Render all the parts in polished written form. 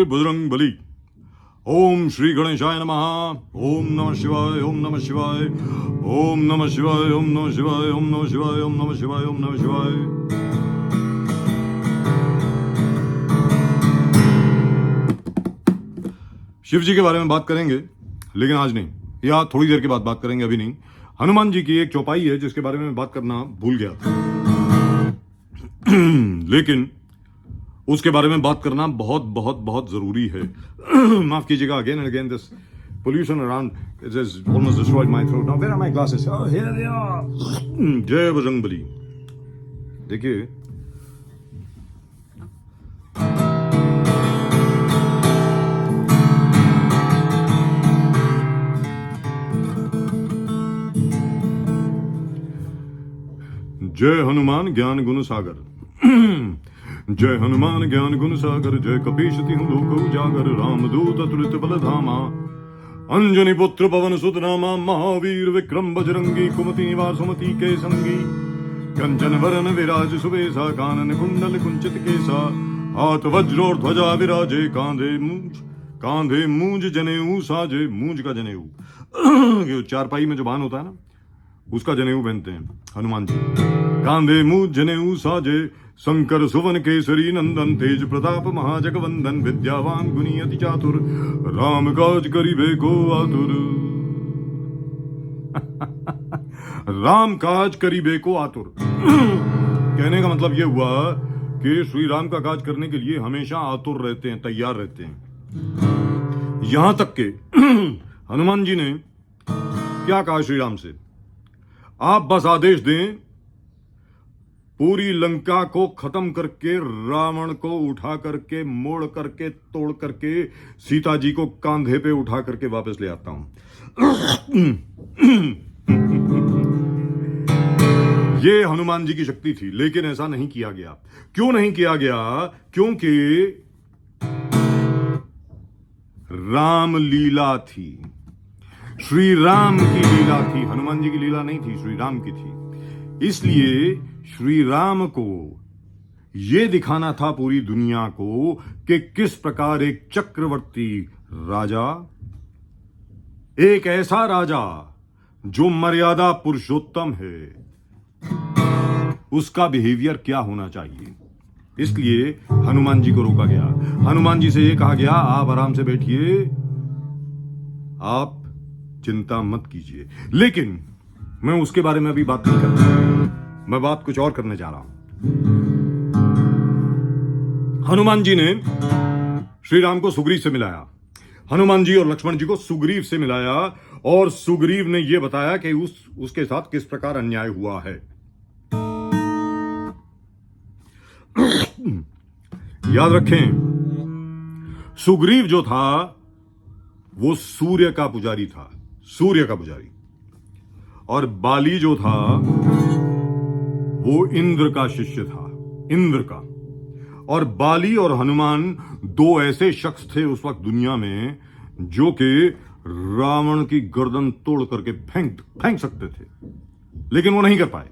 बजरंग बली। ओम श्री गणेशाय नमः। ओम नमः शिवाय, ओम नमः शिवाय, ओम नमः शिवाय, ओम नमः शिवाय, ओम नमः शिवाय, ओम नमः शिवाय, ओम नमः शिवाय। शिव जी के बारे में बात करेंगे, लेकिन आज नहीं, या थोड़ी देर के बाद बात करेंगे, अभी नहीं। हनुमान जी की एक चौपाई है जिसके बारे में बात करना भूल गया था। लेकिन उसके बारे में बात करना बहुत बहुत बहुत जरूरी है। माफ कीजिएगा, again and again this pollution around it has almost destroyed my throat. Now where are my glasses? Oh, here they are. जय बजरंग बली। देखिए, जय हनुमान ज्ञान गुण सागर। जय हनुमान ज्ञान गुण सागर, जय कपीश तिहु लोक उजागर, रामदूत अतुलित बल धामा, अंजनी पुत्र पवन सुत नामा, महावीर विक्रम बजरंगी, कुमति निवार सुमति के संगी, कंचन वरन विराज सुबेसा, कानन कुंडल कुंचित केसा, हाथ वज्र और ध्वजा विराजे, कांधे मूंज जनेऊ साजे। मूंज का जनेऊ चारपाई में जो बाण होता है ना, उसका जनेऊ पहनते हैं हनुमान जी। कांधे मूंज जनेऊ साजे, शंकर सुवन केसरी नंदन, तेज प्रताप महाजगवंदन, विद्यावान गुणी अति चातुर, राम काज करिबे को आतुर। राम काज करिबे को आतुर। कहने का मतलब यह हुआ कि श्री राम का काज करने के लिए हमेशा आतुर रहते हैं, तैयार रहते हैं। यहां तक के हनुमान जी ने क्या कहा श्री राम से, आप बस आदेश दें, पूरी लंका को खत्म करके, रावण को उठा करके, मोड़ करके, तोड़ करके, सीता जी को कांधे पे उठा करके वापस ले आता हूं। ये हनुमान जी की शक्ति थी, लेकिन ऐसा नहीं किया गया। क्यों नहीं किया गया? क्योंकि राम लीला थी, श्री राम की लीला थी। हनुमान जी की लीला नहीं थी, श्री राम की थी। इसलिए श्री राम को यह दिखाना था पूरी दुनिया को कि किस प्रकार एक चक्रवर्ती राजा, एक ऐसा राजा जो मर्यादा पुरुषोत्तम है, उसका बिहेवियर क्या होना चाहिए। इसलिए हनुमान जी को रोका गया। हनुमान जी से यह कहा गया, आप आराम से बैठिए, आप चिंता मत कीजिए। लेकिन मैं उसके बारे में अभी बात नहीं कर रहा, मैं बात कुछ और करने जा रहा हूं। हनुमान जी ने श्री राम को सुग्रीव से मिलाया। हनुमान जी और लक्ष्मण जी को सुग्रीव से मिलाया, और सुग्रीव ने यह बताया कि उसके साथ किस प्रकार अन्याय हुआ है। याद रखें, सुग्रीव जो था वो सूर्य का पुजारी था, सूर्य का पुजारी, और बाली जो था वो इंद्र का शिष्य था, इंद्र का। और बाली और हनुमान दो ऐसे शख्स थे उस वक्त दुनिया में जो कि रावण की गर्दन तोड़ करके फेंक सकते थे, लेकिन वो नहीं कर पाए।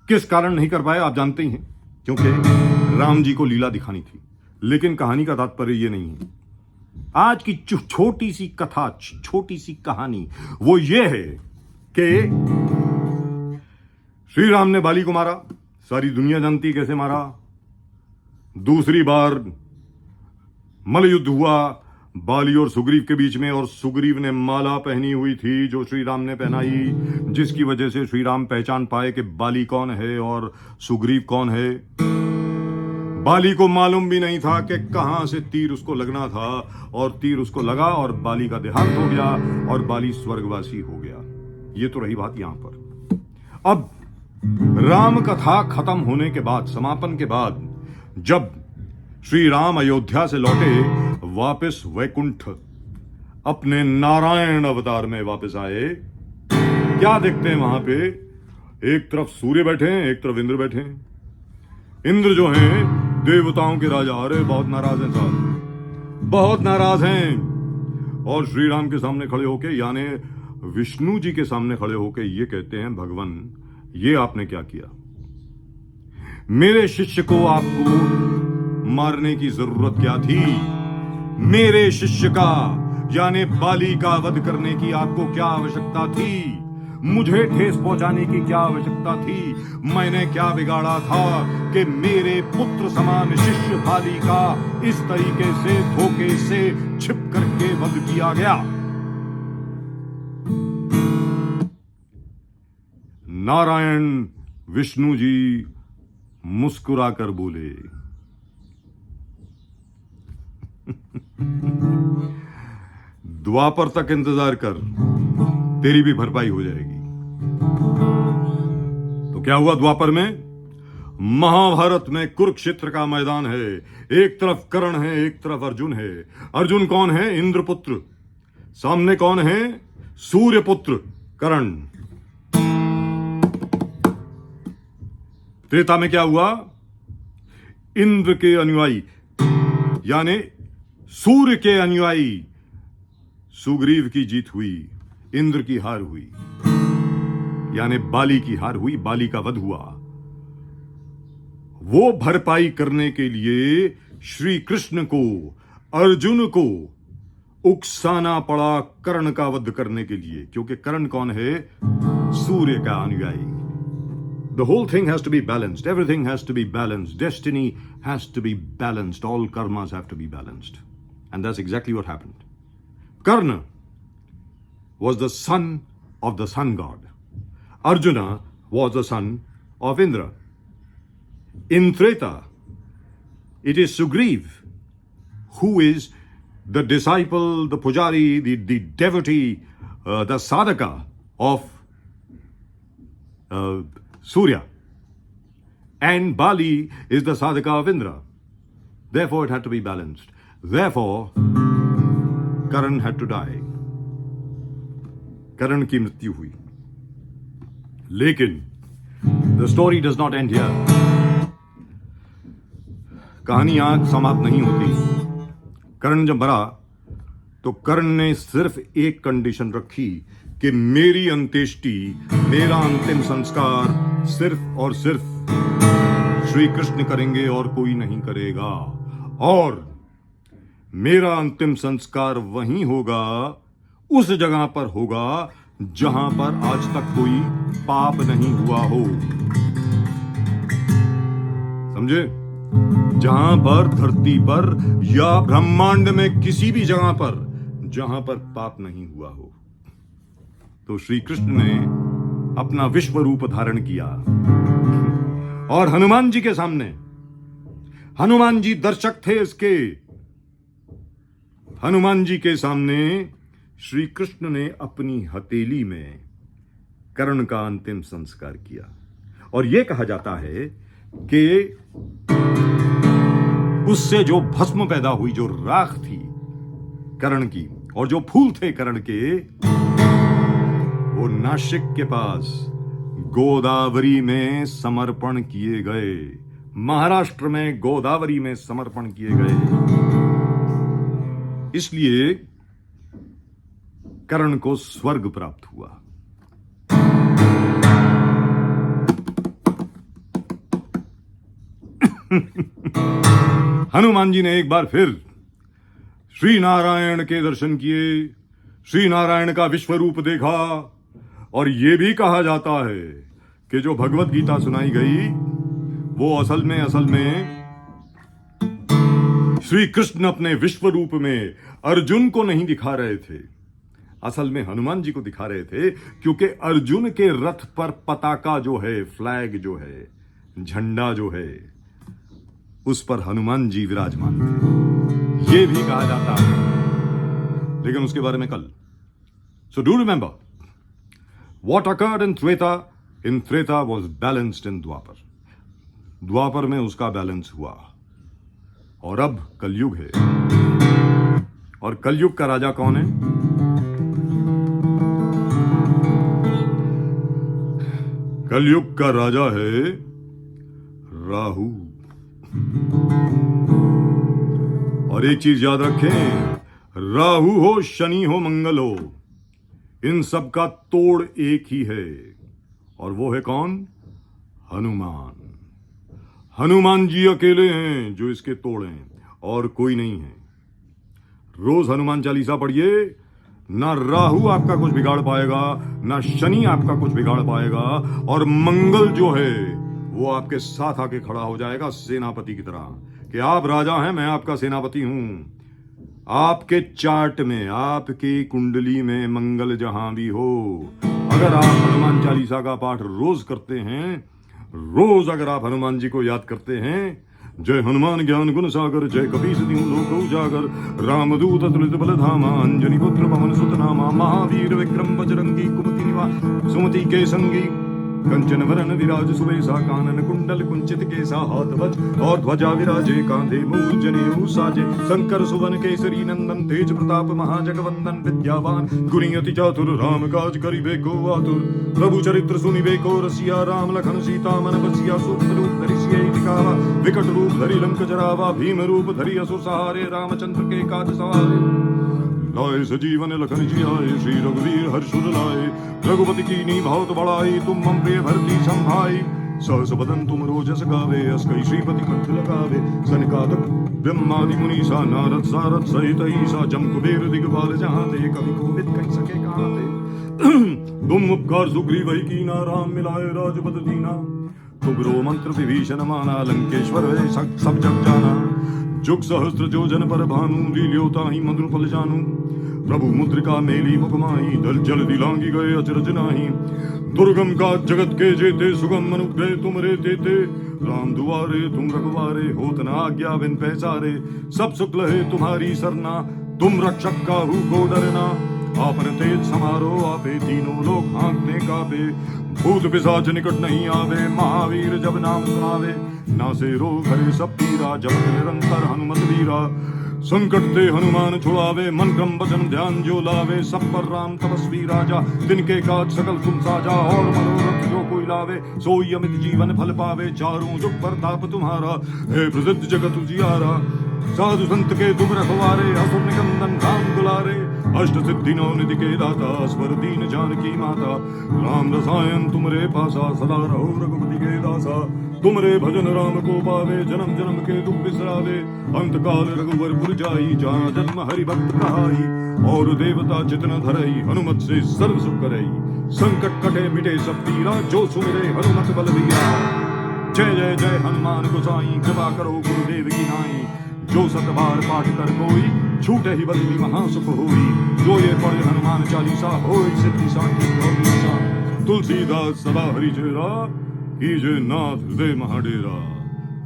किस कारण नहीं कर पाए आप जानते ही हैं, क्योंकि राम जी को लीला दिखानी थी। लेकिन कहानी का तात्पर्य ये नहीं है। आज की छोटी सी कथा, छोटी सी कहानी वो ये है कि श्री राम ने बाली को मारा, सारी दुनिया जानती कैसे मारा। दूसरी बार मल्लयुद्ध हुआ बाली और सुग्रीव के बीच में, और सुग्रीव ने माला पहनी हुई थी जो श्री राम ने पहनाई, जिसकी वजह से श्री राम पहचान पाए कि बाली कौन है और सुग्रीव कौन है। बाली को मालूम भी नहीं था कि कहां से तीर उसको लगना था, और तीर उसको लगा और बाली का देहांत हो गया और बाली स्वर्गवासी हो गया। ये तो रही बात यहां पर। अब राम कथा खत्म होने के बाद, समापन के बाद, जब श्री राम अयोध्या से लौटे वापस वैकुंठ, अपने नारायण अवतार में वापस आए, क्या देखते हैं वहां पे? एक तरफ सूर्य बैठे हैं, एक तरफ इंद्र बैठे हैं। इंद्र जो हैं देवताओं के राजा, अरे बहुत नाराज हैं साहब, बहुत नाराज हैं। और श्री राम के सामने खड़े होके, यानी विष्णु जी के सामने खड़े होके ये कहते हैं, भगवान ये आपने क्या किया? मेरे शिष्य को आपको मारने की जरूरत क्या थी? मेरे शिष्य का यानी बाली का वध करने की आपको क्या आवश्यकता थी? मुझे ठेस पहुंचाने की क्या आवश्यकता थी? मैंने क्या बिगाड़ा था कि मेरे पुत्र समान शिष्य बाली का इस तरीके से धोखे से छिप करके वध किया गया? नारायण विष्णु जी मुस्कुराकर बोले, द्वापर तक इंतजार कर, तेरी भी भरपाई हो जाएगी। तो क्या हुआ द्वापर में? महाभारत में कुरुक्षेत्र का मैदान है। एक तरफ कर्ण है, एक तरफ अर्जुन है। अर्जुन कौन है? इंद्रपुत्र। सामने कौन है? सूर्यपुत्र कर्ण। त्रेता में क्या हुआ? इंद्र के अनुयायी यानी सूर्य के अनुयायी सुग्रीव की जीत हुई, इंद्र की हार हुई, यानी बाली की हार हुई, बाली का वध हुआ। वो भरपाई करने के लिए श्री कृष्ण को, अर्जुन को उकसाना पड़ा कर्ण का वध करने के लिए, क्योंकि कर्ण कौन है? सूर्य का अनुयायी। The whole thing has to be balanced. Everything has to be balanced. Destiny has to be balanced. All karmas have to be balanced. And that's exactly what happened. Karna was the son of the sun god. Arjuna was the son of Indra. In Treta, it is Sugriv who is the disciple, the pujari, the devotee, the sadhaka of Surya. And Bali is the sadhaka of Indra. Therefore, it had to be balanced. Therefore, Karan had to die. Karan की मृत्यु हुई। लेकिन the story does not end here. कहानी यहां समाप्त नहीं होती। कर्ण जब मरा तो कर्ण ने सिर्फ एक कंडीशन रखी कि मेरी अंत्येष्टि, मेरा अंतिम संस्कार सिर्फ और सिर्फ श्री कृष्ण करेंगे और कोई नहीं करेगा। और मेरा अंतिम संस्कार वहीं होगा, उस जगह पर होगा जहां पर आज तक कोई पाप नहीं हुआ हो। समझे? जहां पर धरती पर या ब्रह्मांड में किसी भी जगह पर जहां पर पाप नहीं हुआ हो। तो श्री कृष्ण ने अपना विश्व रूप धारण किया और हनुमान जी के सामने, हनुमान जी दर्शक थे इसके, हनुमान जी के सामने श्री कृष्ण ने अपनी हथेली में कर्ण का अंतिम संस्कार किया। और यह कहा जाता है कि उससे जो भस्म पैदा हुई, जो राख थी कर्ण की और जो फूल थे कर्ण के, वो नासिक के पास गोदावरी में समर्पण किए गए। महाराष्ट्र में गोदावरी में समर्पण किए गए। इसलिए कर्ण को स्वर्ग प्राप्त हुआ। हनुमान जी ने एक बार फिर श्री नारायण के दर्शन किए, श्री नारायण का विश्व रूप देखा। और यह भी कहा जाता है कि जो भगवत गीता सुनाई गई वो असल में श्री कृष्ण अपने विश्व रूप में अर्जुन को नहीं दिखा रहे थे, असल में हनुमान जी को दिखा रहे थे। क्योंकि अर्जुन के रथ पर पताका जो है, फ्लैग जो है, झंडा जो है, उस पर हनुमान जी विराजमान थे, यह भी कहा जाता है। लेकिन उसके बारे में कल। So do remember what occurred in Treta was balanced in Dwapar. द्वापर में उसका बैलेंस हुआ। और अब कलयुग है। और कलयुग का राजा कौन है? कलयुग का राजा है राहु। और एक चीज याद रखें, राहु हो, शनि हो, मंगल हो, इन सब का तोड़ एक ही है। और वो है कौन? हनुमान। हनुमान जी अकेले हैं जो इसके तोड़ हैं, और कोई नहीं है। रोज हनुमान चालीसा पढ़िए। ना राहु आपका कुछ बिगाड़ पाएगा, ना शनि आपका कुछ बिगाड़ पाएगा, और मंगल जो है वो आपके साथ आके खड़ा हो जाएगा सेनापति की तरह कि आप राजा हैं, मैं आपका सेनापति हूं। आपके चार्ट में, आपकी कुंडली में मंगल जहां भी हो, अगर आप हनुमान चालीसा का पाठ रोज करते हैं, रोज अगर आप हनुमान जी को याद करते हैं, जय हनुमान ज्ञान गुण सागर, जय कपीस तिहु लोक उजागर, रामदूत अतुलित बल धामा, अंजनी पुत्र पवन सुत नामा, महावीर विक्रम बजरंगी, कुमति निवास सुमति के संगी, कंचन वरन विराज सुबेसा, कानन कुंडल कुंचित केसा, हाथ वज और ध्वजा विराजे, कांधे मूल जनेऊ साजे, शंकर सुवन केसरी नंदन, तेज प्रताप महाजगवंदन, विद्यावान गुणी अति चातुर, राम काज करिबे को आतुर, प्रभु चरित्र सुनिबे को रसिया, राम लखन सीता मन बसिया, सूक्ष्म रूप धरि सियहि दिखावा, विकट रूप धरि लंक जरावा, भीम रूप धरि असुर सहारे, रामचंद्र के काज सवारे, लाए सजीवन लखन जियाए, श्री रघुवीर हर्षुर लाए, रघुपति कीनी बहुत बड़ाई, तुम मम प्रिय भरती संभाई, सहस बदन तुम रोजस गावे, अस्कई श्रीपति कंठ लगावे, सनकादिक ब्रह्मादि मुनीसा, नारद सारद सहित ईसा, जम कुबेर दिगपाल जहाँ ते, कवि कोविद कह सके कहाँ ते। तुम उपकार सुग्रीव ही कीना, राम मिलाए राजपद दीना, तुमरो मंत्र विभीषण माना, लंकेश्वर सब जग जाना, जुग सहस्त्र जो जन पर भानु, लील्योता ही मधुर फल जानू, प्रभु मुद्रिका मेली मुखमाही, दल जल दिलांगी गए अचरज नाही, दुर्गम का जगत के जेते, सुगम अनुग्रह तुम रे देते, राम दुआरे तुम रखवारे, होत न आज्ञा बिन पैसारे, सब सुख लहे तुम्हारी सरना, तुम रक्षक काहू को डरना, आपन तेज समारो आपे, तीनों लोग हाँकते कापे, भूत पिशाच निकट नहीं आवे, महावीर जब नाम सुनावे, नासे रोग हरे सब पीरा, जब निरंतर हनुमत वीरा, संकट ते हनुमान छुड़ावे, मन क्रम वचन ध्यान जो लावे, सब पर राम तपस्वी राजा, तिनके काज सकल तुम साजा, और मनोरथ जो कोई लावे, सोई अमित जीवन फल पावे, चारों जुग प्रताप तुम्हारा, हे प्रसिद्ध जगत उजियारा, साधु संत के तुम रखवारे, असुर निकंदन राम दुलारे, अष्ट सिद्धि नौ निधि के दाता, स्वर दीन जानकी माता, राम रसायन तुमरे पासा, सदा रहो रघुपति के दासा, तुमरे भजन राम को पावे, जन्म जन्म के दुख बिसरावे, अंत काल रघुवर पुर जाई, जहाँ जन्म हरि भक्त कहाई, और देवता चितन धरई, हनुमत से सर्व सुख करई, संकट कटे मिटे सब पीरा, जो सुमिरे हनुमत बल बीरा, जय जय जय हनुमान गोसाई, कृपा करो गुरुदेव की नाई, जो सत बार पाठ कर कोई, छूटे ही बदली महासुख होई, जो ये पढ़े हनुमान चालीसा, होई सिद्धि शांति गौरीसा, तुलसीदास सदा हरि चेरा, कीजे नाथ हृदय महाडेरा,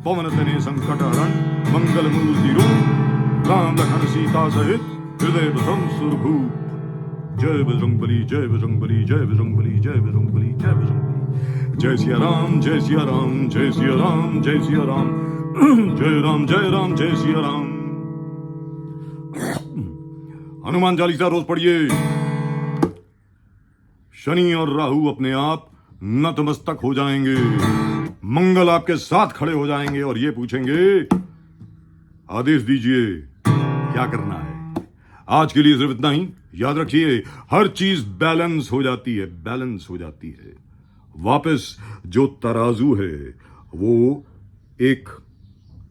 पवन तने संकट हरण, मंगल मूर्ति रूप, राम लखन सीता सहित, हृदय प्रथम सुरभूप, जय बजरंगबली जय बजरंगबली जय बजरंगबली जय बजरंगबली जय बजरंगबली, जय सिया राम जय सिया राम जय सिया राम जय सिया राम, जय राम जय राम जय सिया राम। हनुमान चालीसा रोज पढ़िए। शनि और राहु अपने आप नतमस्तक हो जाएंगे, मंगल आपके साथ खड़े हो जाएंगे और ये पूछेंगे आदेश दीजिए क्या करना है। आज के लिए सिर्फ इतना ही। याद रखिए हर चीज बैलेंस हो जाती है, बैलेंस हो जाती है। वापस जो तराजू है वो एक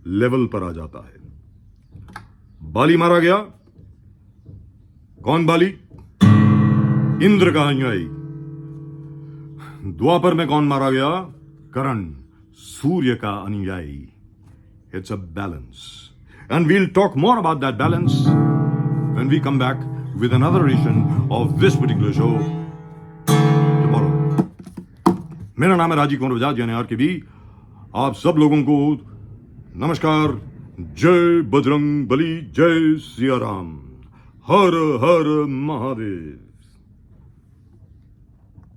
लेवल पर आ जाता है। बाली मारा गया, कौन बाली? इंद्र का अनुयायी। द्वापर में कौन मारा गया? कर्ण, सूर्य का अनुयायी। It's a balance and we'll talk more about that balance when we come back with another edition of this particular show tomorrow. मेरा नाम है राजीव कुमार बजाज यानी RKB। आप सब लोगों को नमस्कार। जय बजरंग बली, जय सिया राम, हर हर महादेव।